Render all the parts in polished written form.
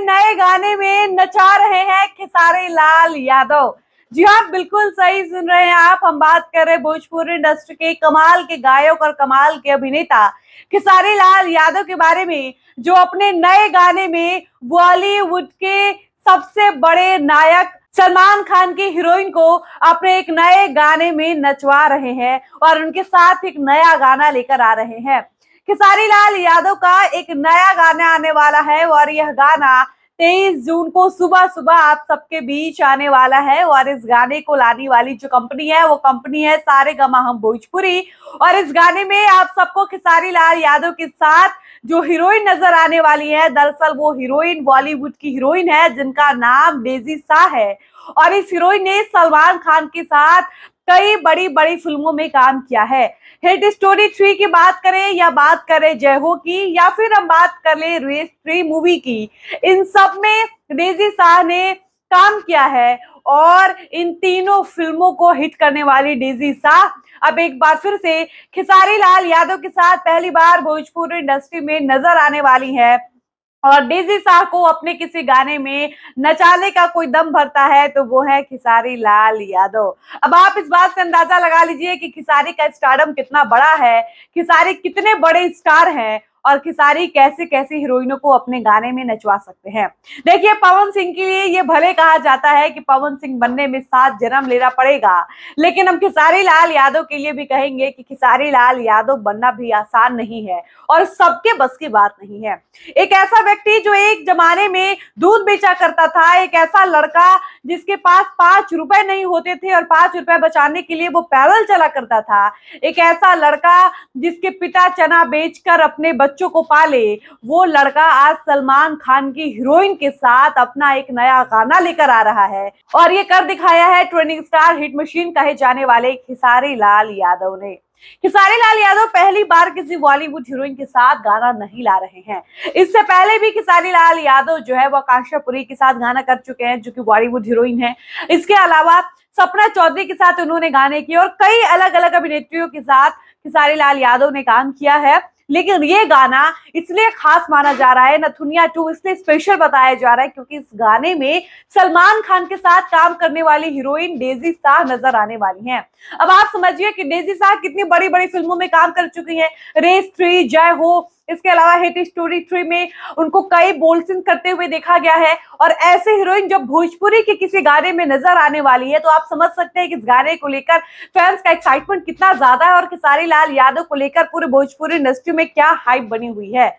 नए गाने में नचा रहे हैं खेसारी लाल यादव। जी हाँ, बिल्कुल सही सुन रहे हैं आप। हम बात कर रहे हैं भोजपुरी इंडस्ट्री के कमाल के गायक और कमाल के अभिनेता खेसारी लाल यादव के बारे में, जो अपने नए गाने में बॉलीवुड के सबसे बड़े नायक सलमान खान की हीरोइन को अपने एक नए गाने में नचवा रहे हैं और उनके साथ एक नया गाना लेकर आ रहे हैं। खेसारी लाल यादव का एक नया गाना आने वाला है और यह गाना 23 जून को सुबह सुबह आप सबके बीच आने वाला है। और इस गाने को लाने वाली जो कंपनी है वो कंपनी है सारेगामा हम भोजपुरी। और इस गाने में आप सबको खेसारी लाल यादव के साथ जो हीरोइन नजर आने वाली है, दरअसल वो हीरोइन बॉलीवुड की हीरोइन है जिनका नाम डेजी शाह है। और इस हीरोइन ने सलमान खान के साथ कई बड़ी बड़ी फिल्मों में काम किया है। हिट स्टोरी 3 की बात करें या बात करें जय हो की, या फिर हम बात कर ले रेस 3 मूवी की, इन सब में डेजी शाह ने काम किया है। और इन तीनों फिल्मों को हिट करने वाली डेजी शाह अब एक बार फिर से खेसारी लाल यादव के साथ पहली बार भोजपुरी इंडस्ट्री में नजर आने वाली है। और डेजी शाह को अपने किसी गाने में नचाने का कोई दम भरता है तो वो है खेसारी लाल यादव। अब आप इस बात से अंदाजा लगा लीजिए कि खेसारी का स्टारडम कितना बड़ा है, खेसारी कितने बड़े स्टार हैं और खेसारी कैसे कैसे हीरोइनों को अपने गाने में नचवा सकते हैं। देखिए, पवन सिंह के लिए ये भले कहा जाता है कि पवन सिंह बनने में 7 जन्म लेना पड़ेगा, लेकिन हम खेसारी लाल यादव के लिए भी कहेंगे कि खेसारी लाल यादव बनना भी आसान नहीं है और सबके बस की बात नहीं है। एक ऐसा व्यक्ति जो एक जमाने में दूध बेचा करता था, एक ऐसा लड़का जिसके पास 5 रुपए नहीं होते थे और 5 रुपए बचाने के लिए वो पैदल चला करता था, एक ऐसा लड़का जिसके पिता चना बेचकर अपने बच्चों को पाले, वो लड़का आज सलमान खान की हीरोइन के साथ अपना एक नया गाना लेकर आ रहा है। और ये कर दिखाया है ट्रेंडिंग स्टार हिट मशीन कहे जाने वाले खेसारी लाल यादव ने। खेसारी लाल यादव पहली बार किसी बॉलीवुड हीरोइन के साथ गाना नहीं ला रहे हैं। इससे पहले भी खेसारी लाल यादव जो है वो आकांक्षा पुरी के साथ गाना कर चुके हैं, जो कि बॉलीवुड हीरोइन है। इसके अलावा सपना चौधरी के साथ उन्होंने गाने किए और कई अलग अलग अभिनेत्रियों के साथ खेसारी लाल यादव ने काम किया है। लेकिन ये गाना इसलिए खास माना जा रहा है, नथुनिया 2 इसलिए स्पेशल बताया जा रहा है क्योंकि इस गाने में सलमान खान के साथ काम करने वाली हीरोइन डेजी शाह नजर आने वाली हैं। अब आप समझिए कि डेजी शाह कितनी बड़ी बड़ी फिल्मों में काम कर चुकी हैं, रेस 3, जय हो, इसके अलावा हिट स्टोरी 3 में उनको कई बोल्ड सीन करते हुए देखा गया है। और ऐसे हीरोइन जब भोजपुरी के किसी गाने में नजर आने वाली है तो आप समझ सकते हैं कि इस गाने को लेकर फैंस का एक्साइटमेंट कितना ज्यादा है और खेसारी लाल यादव को लेकर पूरे भोजपुरी इंडस्ट्री में क्या हाइप बनी हुई है।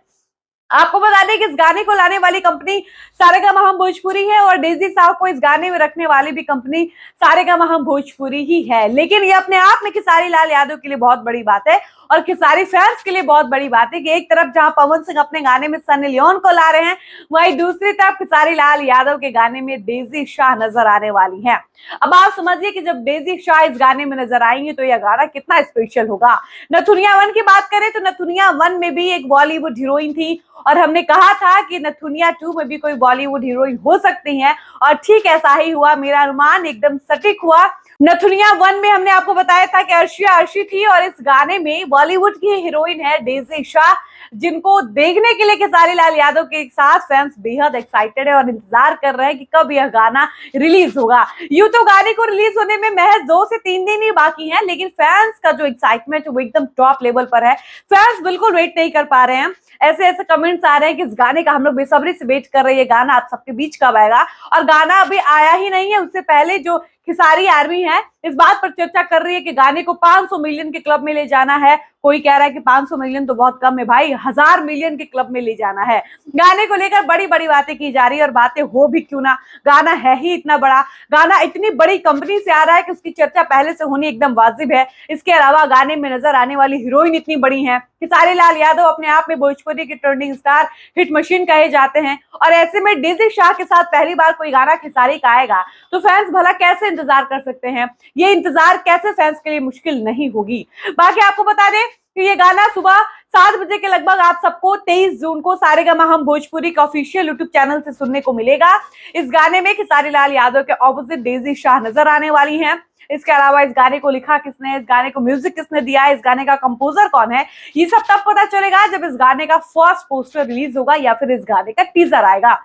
आपको बता दें कि इस गाने को लाने वाली कंपनी सारेगामा हम भोजपुरी है और डेजी शाह को इस गाने में रखने वाली भी कंपनी सारेगामा हम भोजपुरी ही है। लेकिन ये अपने आप में खेसारी लाल यादव के लिए बहुत बड़ी बात है और खेसारी फैंस के लिए बहुत बड़ी बात है कि एक तरफ जहां पवन सिंह अपने गाने में सनी लियोन को ला रहे हैं, वहीं दूसरी तरफ खेसारी लाल यादव के गाने में डेजी शाह नजर आने वाली हैं। अब आप समझिए कि जब डेजी शाह इस गाने में नजर आएंगे तो यह गाना कितना स्पेशल होगा। नथुनिया 1 की बात करें तो नथुनिया 1 में भी एक बॉलीवुड हीरोइन थी और हमने कहा था कि नथुनिया 2 में भी कोई बॉलीवुड हीरोइन हो सकती है और ठीक ऐसा ही हुआ। मेरा अनुमान एकदम सटीक हुआ। नथुनिया 1 में हमने आपको बताया था कि अर्शी थी और इस गाने में बॉलीवुड की हीरोइन है डेजी शाह, जिनको देखने के लिए खेसारी लाल यादव के साथ फैंस बेहद एक्साइटेड है और इंतजार कर रहे हैं कि कब यह गाना रिलीज होगा। यूं तो गाने को रिलीज होने में महज 2 से 3 दिन ही बाकी हैं, लेकिन फैंस का जो एक्साइटमेंट है वो एकदम टॉप लेवल पर है। फैंस बिल्कुल वेट नहीं कर पा रहे हैं। ऐसे ऐसे कमेंट्स आ रहे हैं कि इस गाने का हम लोग बेसब्री से वेट कर रहे हैं, गाना आप सबके बीच कब आएगा। और गाना अभी आया ही नहीं है, उससे पहले जो खेसारी आर्मी है इस बात पर चर्चा कर रही है कि गाने को 500 मिलियन के क्लब में ले जाना है। कोई कह रहा है कि 500 मिलियन तो बहुत कम है भाई, 1000 मिलियन के क्लब में ले जाना है। गाने को लेकर बड़ी बड़ी बातें की जा रही है और बातें हो भी क्यों ना, गाना है ही इतना बड़ा, गाना इतनी बड़ी कंपनी से आ रहा है कि उसकी चर्चा पहले से होनी एकदम वाजिब है। इसके अलावा गाने में नजर आने वाली हीरोइन इतनी बड़ी है। खेसारी लाल यादव अपने आप में भोजपुरी के ट्रेंडिंग स्टार हिट मशीन कहे जाते हैं और ऐसे में डेजी शाह के साथ पहली बार कोई गाना खेसारी का आएगा तो फैंस भला कैसे इंतजार कर सकते हैं। ये इंतजार कैसे फैंस के लिए मुश्किल नहीं होगी। बाकी आपको बता दें कि ये गाना सुबह 7 बजे के लगभग आप सबको 23 जून को सारेगामा हम भोजपुरी का ऑफिशियल यूट्यूब चैनल से सुनने को मिलेगा। इस गाने में खेसारी लाल यादव के ऑपोजिट डेजी शाह नजर आने वाली हैं। इसके अलावा इस गाने को लिखा किसने है, इस गाने को म्यूजिक किसने दिया है, इस गाने का कंपोजर कौन है, ये सब तब पता चलेगा जब इस गाने का फर्स्ट पोस्टर रिलीज होगा या फिर इस गाने का टीजर आएगा।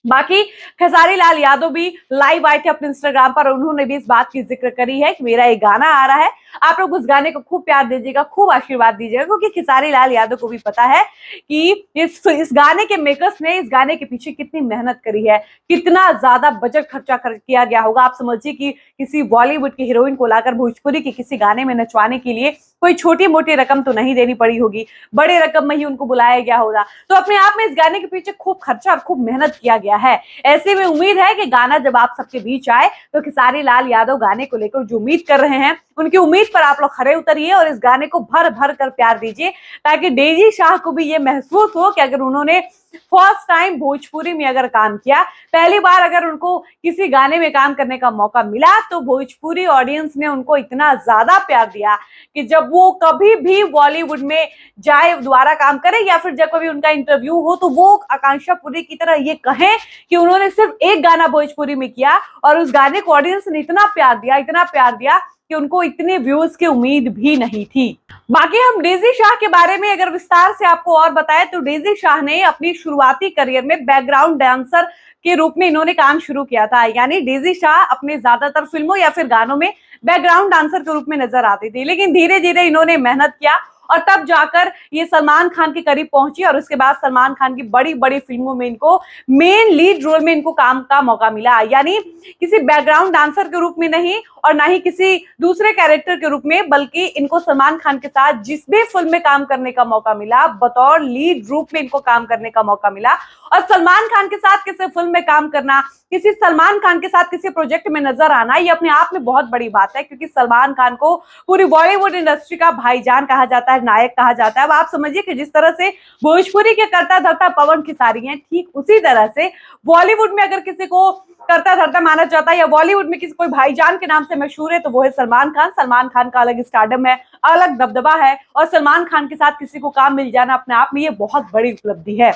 बाकी खेसारी लाल यादव भी लाइव आए थे अपने इंस्टाग्राम पर, उन्होंने भी इस बात की जिक्र करी है कि मेरा एक गाना आ रहा है, आप लोग उस गाने को खूब प्यार दीजिएगा, खूब आशीर्वाद दीजिएगा, क्योंकि खेसारी लाल यादव को भी पता है कि इस गाने के मेकर्स ने इस गाने के पीछे कितनी मेहनत करी है, कितना ज्यादा बजट खर्चा किया गया होगा। आप समझिए कि किसी बॉलीवुड की हीरोइन को लाकर भोजपुरी के किसी गाने में नचवाने के लिए कोई छोटी मोटी रकम तो नहीं देनी पड़ी होगी, बड़े रकम में ही उनको बुलाया गया होगा। तो अपने आप में इस गाने के पीछे खूब खर्चा और खूब मेहनत किया गया है। ऐसे में उम्मीद है कि गाना जब आप सबके बीच आए तो खेसारी लाल यादव गाने को लेकर जो उम्मीद कर रहे हैं, उनकी उम्मीद पर आप लोग खरे उतरिए और इस गाने को भर भर कर प्यार दीजिए, ताकि डेजी शाह को भी ये महसूस हो कि अगर उन्होंने फर्स्ट टाइम भोजपुरी में अगर काम किया, पहली बार अगर उनको किसी गाने में काम करने का मौका मिला, तो भोजपुरी ऑडियंस ने उनको इतना ज्यादा प्यार दिया कि जब वो कभी भी बॉलीवुड में जाए, दोबारा काम करे, या फिर जब कभी उनका इंटरव्यू हो, तो वो आकांक्षा पुरी की तरह ये कहें कि उन्होंने सिर्फ एक गाना भोजपुरी में किया और उस गाने को ऑडियंस ने इतना प्यार दिया कि उनको इतने व्यूज की उम्मीद भी नहीं थी। बाकी हम डेजी शाह के बारे में अगर विस्तार से आपको और बताएं, तो डेजी शाह ने अपनी शुरुआती करियर में बैकग्राउंड डांसर के रूप में इन्होंने काम शुरू किया था। यानी डेजी शाह अपने ज्यादातर फिल्मों या फिर गानों में बैकग्राउंड डांसर के रूप में नजर आती थी, लेकिन धीरे धीरे इन्होंने मेहनत किया और तब जाकर ये सलमान खान के करीब पहुंची, और उसके बाद सलमान खान की बड़ी बड़ी फिल्मों में इनको मेन लीड रोल में इनको काम का मौका मिला। यानी किसी बैकग्राउंड डांसर के रूप में नहीं और ना ही किसी दूसरे कैरेक्टर के रूप में, बल्कि इनको सलमान खान के साथ जिस भी फिल्म में काम करने का मौका मिला, बतौर लीड रूप में इनको काम करने का मौका मिला। और सलमान खान के साथ किसी फिल्म में काम करना, सलमान खान के साथ किसी प्रोजेक्ट में नजर आना, ये अपने आप में बहुत बड़ी बात है, क्योंकि सलमान खान को पूरी बॉलीवुड इंडस्ट्री का भाईजान कहा जाता है, नायक कहा जाता है। अब आप समझिए कि जिस तरह से भोजपुरी के करता धरता पवन खेसारी हैं, ठीक उसी तरह से बॉलीवुड में अगर किसी को करता धरता माना जाता है या बॉलीवुड में किसी कोई भाईजान के नाम से मशहूर है, तो वो है सलमान खान। सलमान खान का अलग स्टारडम है, अलग दबदबा है, और सलमान खान के साथ किसी को काम मिल जाना अपने आप में ये बहुत बड़ी उपलब्धि है।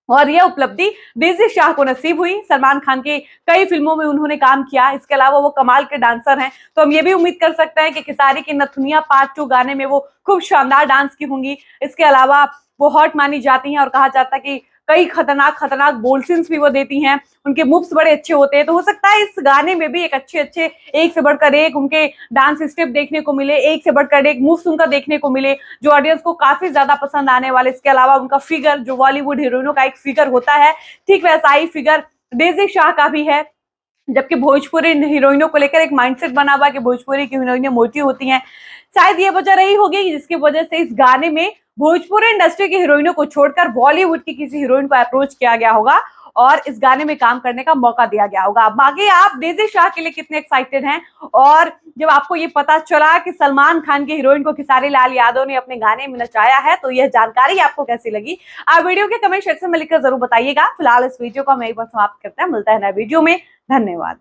और यह उपलब्धि डेजी शाह को नसीब हुई। सलमान खान के कई फिल्मों में उन्होंने काम किया, इसके अलावा वो कमाल के डांसर हैं, तो हम ये भी उम्मीद कर सकते हैं कि खेसारी की नथुनिया पार्ट 2 गाने में वो खूब शानदार डांस की होंगी। इसके अलावा वो हॉट मानी जाती हैं और कहा जाता है कि कई खतरनाक बोल सीन्स भी वो देती हैं, उनके मूव्स बड़े अच्छे होते हैं। तो हो सकता है इस गाने में भी एक अच्छे एक से बढ़कर एक उनके डांस स्टेप देखने को मिले, एक से बढ़कर एक मूव्स उनका देखने को मिले, जो ऑडियंस को काफी ज्यादा पसंद आने वाले। इसके अलावा उनका फिगर, जो बॉलीवुड हीरोइनों का एक फिगर होता है, ठीक वैसा ही फिगर डेजी शाह का भी है। जबकि भोजपुरी हीरोइनों को लेकर एक माइंडसेट बना हुआ है कि भोजपुरी की हीरोइनें मोटी होती हैं। शायद ये वजह रही होगी जिसकी वजह से इस गाने में भोजपुरी इंडस्ट्री की हीरोइनों को छोड़कर बॉलीवुड की किसी हीरोइन को अप्रोच किया गया होगा और इस गाने में काम करने का मौका दिया गया होगा। बाकी आप डेजी शाह के लिए कितने एक्साइटेड हैं, और जब आपको ये पता चला कि सलमान खान की हीरोइन को खेसारी लाल यादव ने अपने गाने में नचाया है, तो यह जानकारी आपको कैसी लगी, आप वीडियो के कमेंट सेक्शन में लिखकर जरूर बताइएगा। फिलहाल इस वीडियो को हम यहीं पर समाप्त करते हैं, मिलता है नए वीडियो में। धन्यवाद।